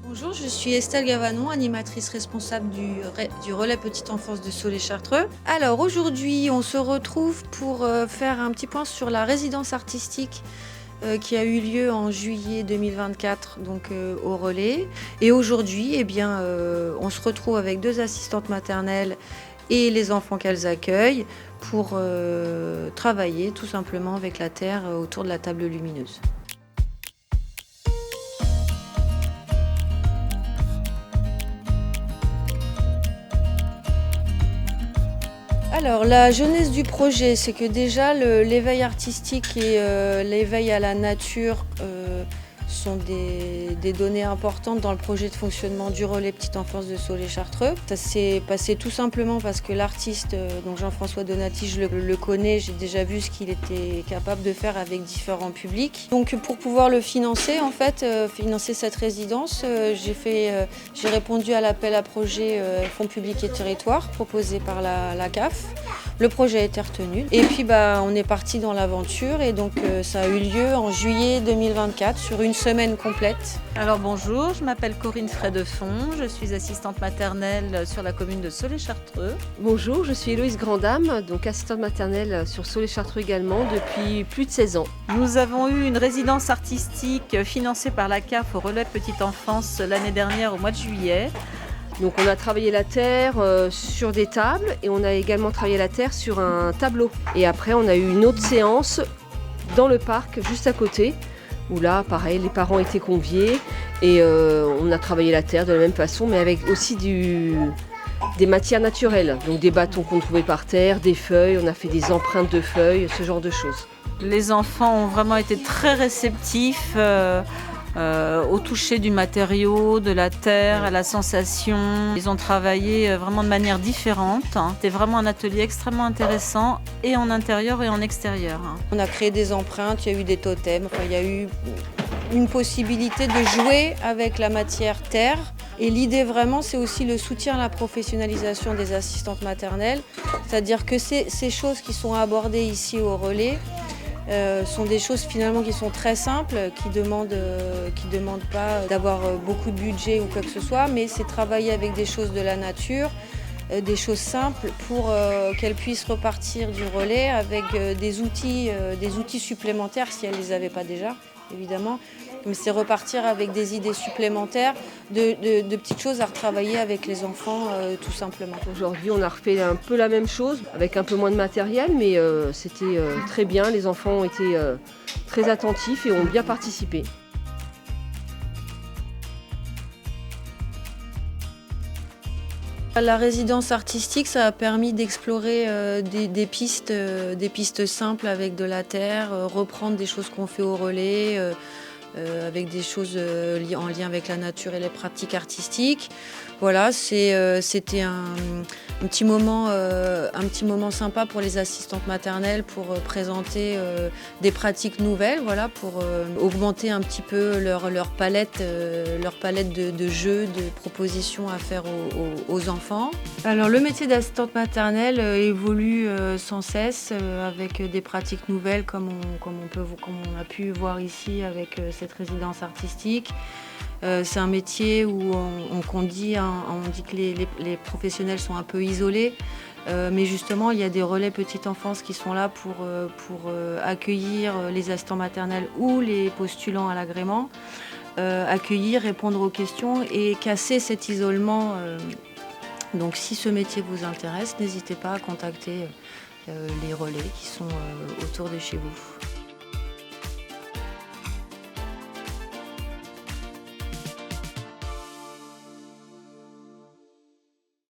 Bonjour, je suis Estelle Gavanon, animatrice responsable du relais Petite Enfance de Soleil-Chartreux. Alors aujourd'hui, on se retrouve pour faire un petit point sur la résidence artistique qui a eu lieu en juillet 2024 au relais. Et aujourd'hui, on se retrouve avec deux assistantes maternelles et les enfants qu'elles accueillent pour travailler tout simplement avec la terre autour de la table lumineuse. Alors, la jeunesse du projet, c'est que déjà l'éveil artistique et l'éveil à la nature sont des données importantes dans le projet de fonctionnement du relais Petite Enfance de Soleil-Chartreux. Ça s'est passé tout simplement parce que l'artiste, donc Jean-François Donati, je le connais, j'ai déjà vu ce qu'il était capable de faire avec différents publics. Donc pour pouvoir le financer, financer cette résidence, j'ai répondu à l'appel à projet Fonds publics et territoires proposé par la CAF. Le projet a été retenu et puis on est parti dans l'aventure et donc ça a eu lieu en juillet 2024 sur une semaine complète. Alors bonjour, je m'appelle Corinne Fredefond, je suis assistante maternelle sur la commune de Soleil-Chartreux. Bonjour, je suis Héloïse Grandame, donc assistante maternelle sur Soleil-Chartreux également depuis plus de 16 ans. Nous avons eu une résidence artistique financée par la CAF au relais Petite Enfance l'année dernière au mois de juillet. Donc on a travaillé la terre sur des tables et on a également travaillé la terre sur un tableau. Et après on a eu une autre séance dans le parc juste à côté où là pareil les parents étaient conviés et on a travaillé la terre de la même façon mais avec aussi des matières naturelles. Donc des bâtons qu'on trouvait par terre, des feuilles, on a fait des empreintes de feuilles, ce genre de choses. Les enfants ont vraiment été très réceptifs au toucher du matériau, de la terre, à la sensation. Ils ont travaillé vraiment de manière différente. C'était vraiment un atelier extrêmement intéressant et en intérieur et en extérieur. On a créé des empreintes, il y a eu des totems, il y a eu une possibilité de jouer avec la matière terre. Et l'idée vraiment, c'est aussi le soutien à la professionnalisation des assistantes maternelles. C'est-à-dire que ces choses qui sont abordées ici au relais, sont des choses finalement qui sont très simples, qui demandent pas d'avoir beaucoup de budget ou quoi que ce soit, mais c'est travailler avec des choses de la nature, des choses simples pour qu'elles puissent repartir du relais avec des outils supplémentaires si elles ne les avaient pas déjà, évidemment. Mais c'est repartir avec des idées supplémentaires, de petites choses à retravailler avec les enfants tout simplement. Aujourd'hui on a refait un peu la même chose avec un peu moins de matériel mais c'était très bien, les enfants ont été très attentifs et ont bien participé. La résidence artistique, ça a permis d'explorer des pistes simples avec de la terre, reprendre des choses qu'on fait au relais, avec des choses en lien avec la nature et les pratiques artistiques. Voilà, c'était un petit moment sympa pour les assistantes maternelles pour présenter des pratiques nouvelles, voilà, pour augmenter un petit peu leur palette de jeux, de propositions à faire aux enfants. Alors le métier d'assistante maternelle évolue sans cesse avec des pratiques nouvelles comme on a pu voir ici avec cette résidence artistique. C'est un métier où on dit que les professionnels sont un peu isolés, mais justement il y a des relais petite enfance qui sont là pour accueillir les assistants maternels ou les postulants à l'agrément, accueillir, répondre aux questions et casser cet isolement. Donc si ce métier vous intéresse, n'hésitez pas à contacter les relais qui sont autour de chez vous.